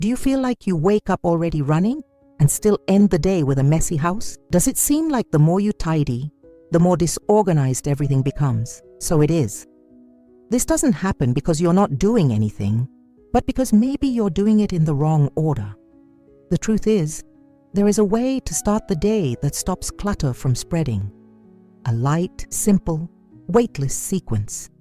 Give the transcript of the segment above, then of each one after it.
Do you feel like you wake up already running and still end the day with a messy house? Does it seem like the more you tidy, the more disorganized everything becomes? So it is. This doesn't happen because you're not doing anything, but because maybe you're doing it in the wrong order. The truth is, there is a way to start the day that stops clutter from spreading. A light, simple, weightless sequence.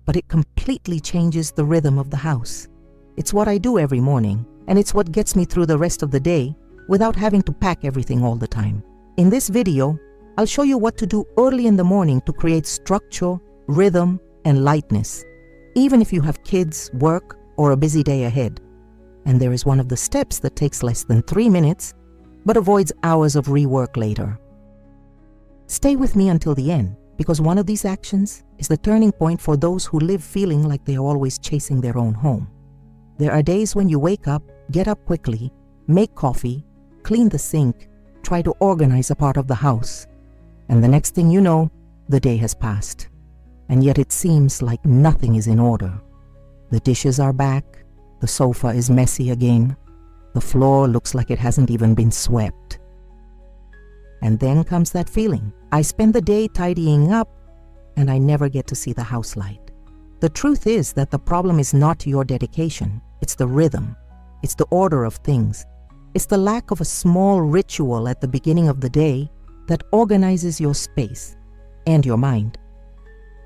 But it completely changes the rhythm of the house. It's what I do every morning, and it's what gets me through the rest of the day without having to pack everything all the time. In this video, I'll show you what to do early in the morning to create structure, rhythm, and lightness, even if you have kids, work, or a busy day ahead. And there is one of the steps that takes less than 3 minutes, but avoids hours of rework later. Stay with me until the end, because one of these actions is the turning point for those who live feeling like they are always chasing their own home. There are days when you wake up, get up quickly, make coffee, clean the sink, try to organize a part of the house, and the next thing you know, the day has passed. And yet it seems like nothing is in order. The dishes are back, the sofa is messy again, the floor looks like it hasn't even been swept. And then comes that feeling. I spend the day tidying up, and I never get to see the house light. The truth is that the problem is not your dedication, it's the rhythm, it's the order of things. It's the lack of a small ritual at the beginning of the day that organizes your space and your mind.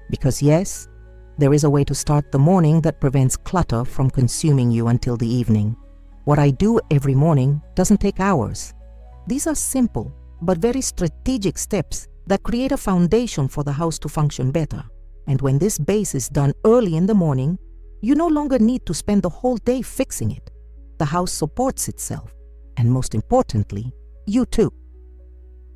Because yes, there is a way to start the morning that prevents clutter from consuming you until the evening. What I do every morning doesn't take hours. These are simple but very strategic steps that create a foundation for the house to function better. And when this base is done early in the morning, you no longer need to spend the whole day fixing it. The house supports itself, and most importantly, you too.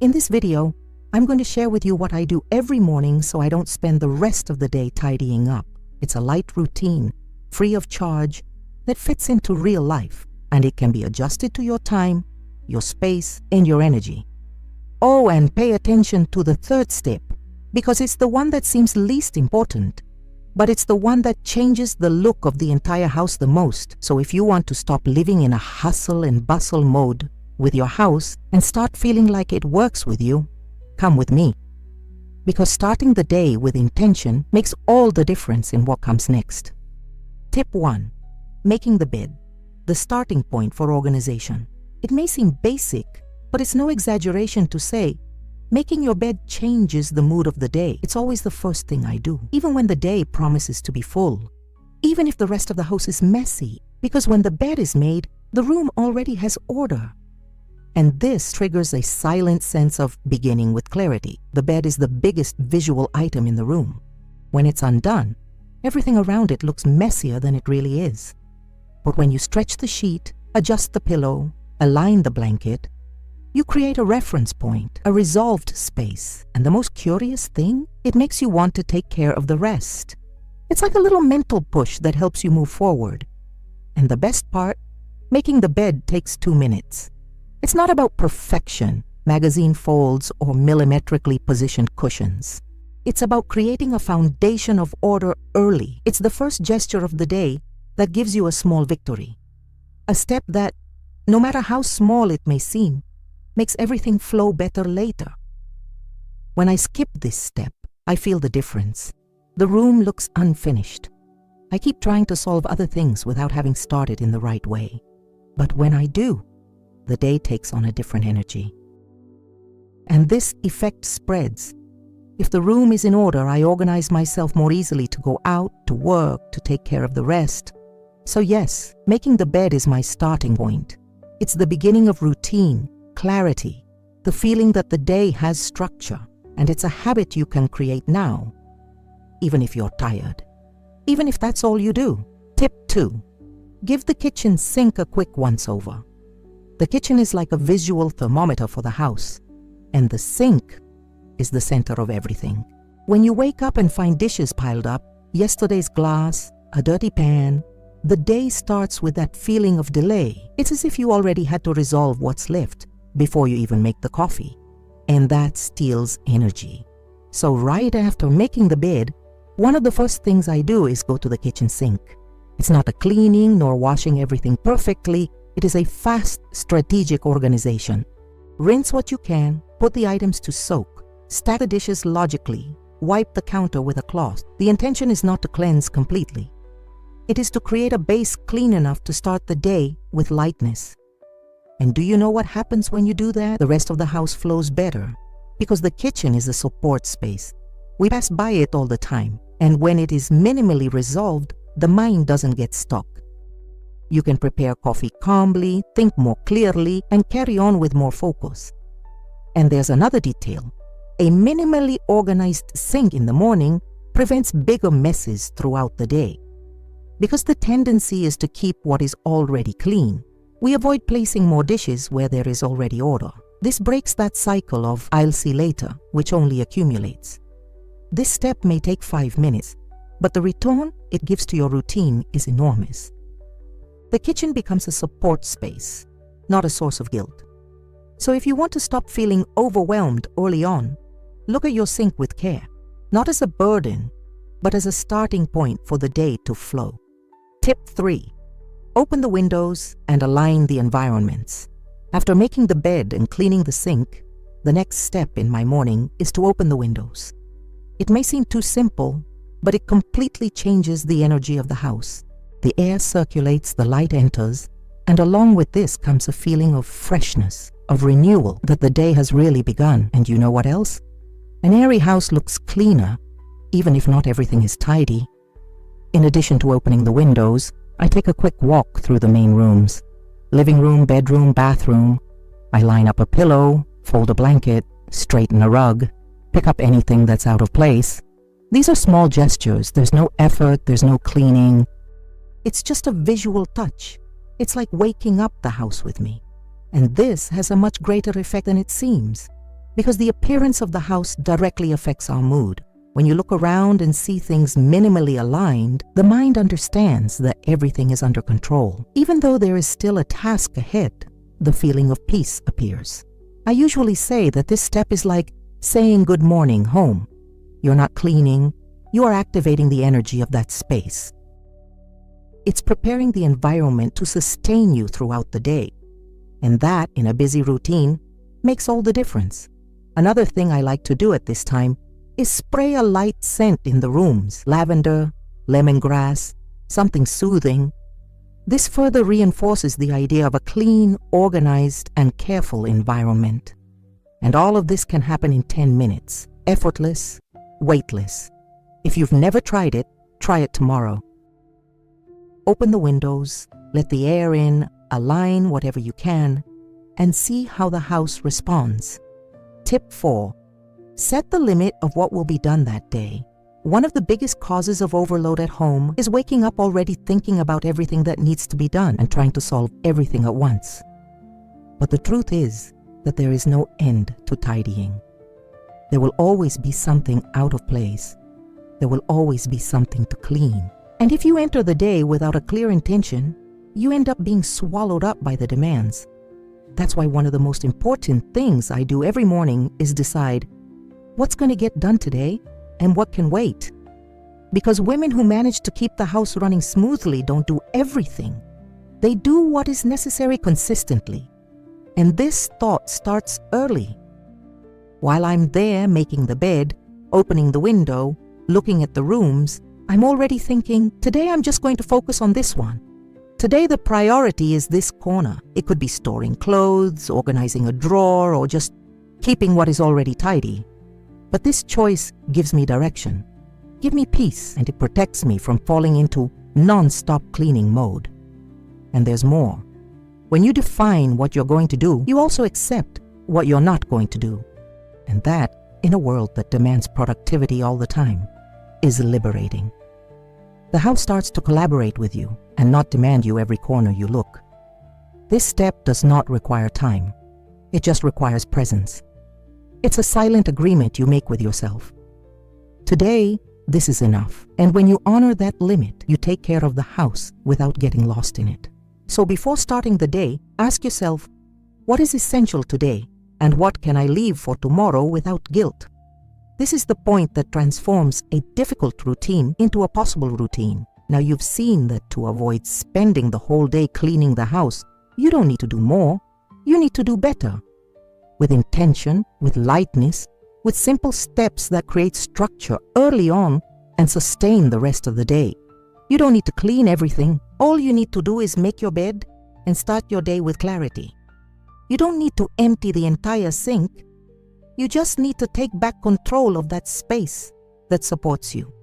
In this video, I'm going to share with you what I do every morning so I don't spend the rest of the day tidying up. It's a light routine, free of charge, that fits into real life, and it can be adjusted to your time, your space, and your energy. Oh, and pay attention to the third step, because it's the one that seems least important, but it's the one that changes the look of the entire house the most. So if you want to stop living in a hustle and bustle mode with your house and start feeling like it works with you, come with me. Because starting the day with intention makes all the difference in what comes next. Tip 1. Making the bed. The starting point for organization. It may seem basic, but it's no exaggeration to say, making your bed changes the mood of the day. It's always the first thing I do, even when the day promises to be full. Even if the rest of the house is messy, because when the bed is made, the room already has order. And this triggers a silent sense of beginning with clarity. The bed is the biggest visual item in the room. When it's undone, everything around it looks messier than it really is. But when you stretch the sheet, adjust the pillow, align the blanket, you create a reference point, a resolved space. And the most curious thing, it makes you want to take care of the rest. It's like a little mental push that helps you move forward. And the best part, making the bed takes 2 minutes. It's not about perfection, magazine folds, or millimetrically positioned cushions. It's about creating a foundation of order early. It's the first gesture of the day that gives you a small victory. A step that, no matter how small it may seem, makes everything flow better later. When I skip this step, I feel the difference. The room looks unfinished. I keep trying to solve other things without having started in the right way. But when I do, the day takes on a different energy. And this effect spreads. If the room is in order, I organize myself more easily to go out, to work, to take care of the rest. So yes, making the bed is my starting point. It's the beginning of routine, clarity, the feeling that the day has structure, and it's a habit you can create now, even if you're tired, even if that's all you do. Tip 2. Give the kitchen sink a quick once-over. The kitchen is like a visual thermometer for the house, and the sink is the center of everything. When you wake up and find dishes piled up, yesterday's glass, a dirty pan, the day starts with that feeling of delay. It's as if you already had to resolve what's left before you even make the coffee, and that steals energy. So right after making the bed, one of the first things I do is go to the kitchen sink. It's not a cleaning nor washing everything perfectly. It is a fast, strategic organization. Rinse what you can, put the items to soak, stack the dishes logically, wipe the counter with a cloth. The intention is not to cleanse completely. It is to create a base clean enough to start the day with lightness. And do you know what happens when you do that? The rest of the house flows better, because the kitchen is a support space. We pass by it all the time, and when it is minimally resolved, the mind doesn't get stuck. You can prepare coffee calmly, think more clearly, and carry on with more focus. And there's another detail. A minimally organized sink in the morning prevents bigger messes throughout the day. Because the tendency is to keep what is already clean, we avoid placing more dishes where there is already order. This breaks that cycle of "I'll see later," which only accumulates. This step may take 5 minutes, but the return it gives to your routine is enormous. The kitchen becomes a support space, not a source of guilt. So if you want to stop feeling overwhelmed early on, look at your sink with care, not as a burden, but as a starting point for the day to flow. Tip 3. Open the windows and align the environments. After making the bed and cleaning the sink, the next step in my morning is to open the windows. It may seem too simple, but it completely changes the energy of the house. The air circulates, the light enters, and along with this comes a feeling of freshness, of renewal, that the day has really begun. And you know what else? An airy house looks cleaner, even if not everything is tidy. In addition to opening the windows, I take a quick walk through the main rooms. Living room, bedroom, bathroom. I line up a pillow, fold a blanket, straighten a rug, pick up anything that's out of place. These are small gestures. There's no effort, there's no cleaning. It's just a visual touch. It's like waking up the house with me. And this has a much greater effect than it seems, because the appearance of the house directly affects our mood. When you look around and see things minimally aligned, the mind understands that everything is under control. Even though there is still a task ahead, the feeling of peace appears. I usually say that this step is like saying good morning home. You're not cleaning, you are activating the energy of that space. It's preparing the environment to sustain you throughout the day. And that, in a busy routine, makes all the difference. Another thing I like to do at this time is spray a light scent in the rooms, lavender, lemongrass, something soothing. This further reinforces the idea of a clean, organized, and careful environment. And all of this can happen in 10 minutes, effortless, weightless. If you've never tried it, try it tomorrow. Open the windows, let the air in, align whatever you can, and see how the house responds. Tip 4. Set the limit of what will be done that day. One of the biggest causes of overload at home is waking up already thinking about everything that needs to be done and trying to solve everything at once. But the truth is that there is no end to tidying. There will always be something out of place. There will always be something to clean. And if you enter the day without a clear intention, you end up being swallowed up by the demands. That's why one of the most important things I do every morning is decide what's going to get done today and what can wait. Because women who manage to keep the house running smoothly don't do everything. They do what is necessary consistently. And this thought starts early. While I'm there making the bed, opening the window, looking at the rooms, I'm already thinking, today I'm just going to focus on this one. Today the priority is this corner. It could be storing clothes, organizing a drawer, or just keeping what is already tidy. But this choice gives me direction. Give me peace, and it protects me from falling into non-stop cleaning mode. And there's more. When you define what you're going to do, you also accept what you're not going to do. And that, in a world that demands productivity all the time, is liberating. The house starts to collaborate with you and not demand you every corner you look. This step does not require time. It just requires presence. It's a silent agreement you make with yourself. Today, this is enough. And when you honor that limit, you take care of the house without getting lost in it. So before starting the day, ask yourself, what is essential today? And what can I leave for tomorrow without guilt? This is the point that transforms a difficult routine into a possible routine. Now you've seen that to avoid spending the whole day cleaning the house, you don't need to do more, you need to do better. With intention, with lightness, with simple steps that create structure early on and sustain the rest of the day. You don't need to clean everything. All you need to do is make your bed and start your day with clarity. You don't need to empty the entire sink. You just need to take back control of that space that supports you.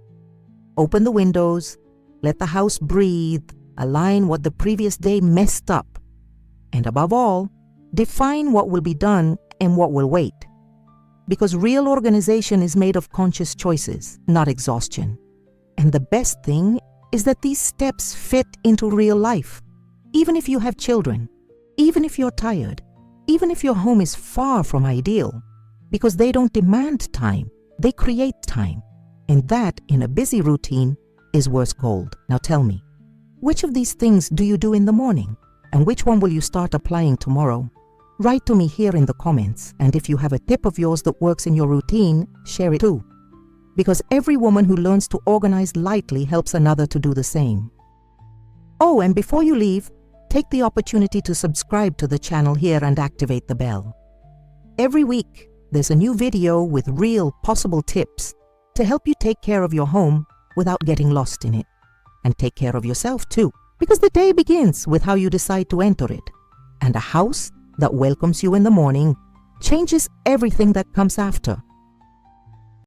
Open the windows, let the house breathe, align what the previous day messed up, and above all, define what will be done and what will wait. Because real organization is made of conscious choices, not exhaustion. And the best thing is that these steps fit into real life. Even if you have children, even if you're tired, even if your home is far from ideal, because they don't demand time, they create time. And that, in a busy routine, is worth gold. Now tell me, which of these things do you do in the morning? And which one will you start applying tomorrow? Write to me here in the comments, and if you have a tip of yours that works in your routine, share it too. Because every woman who learns to organize lightly helps another to do the same. Oh, and before you leave, take the opportunity to subscribe to the channel here and activate the bell. Every week, there's a new video with real, possible tips to help you take care of your home without getting lost in it. And take care of yourself too, because the day begins with how you decide to enter it. And a house that welcomes you in the morning changes everything that comes after.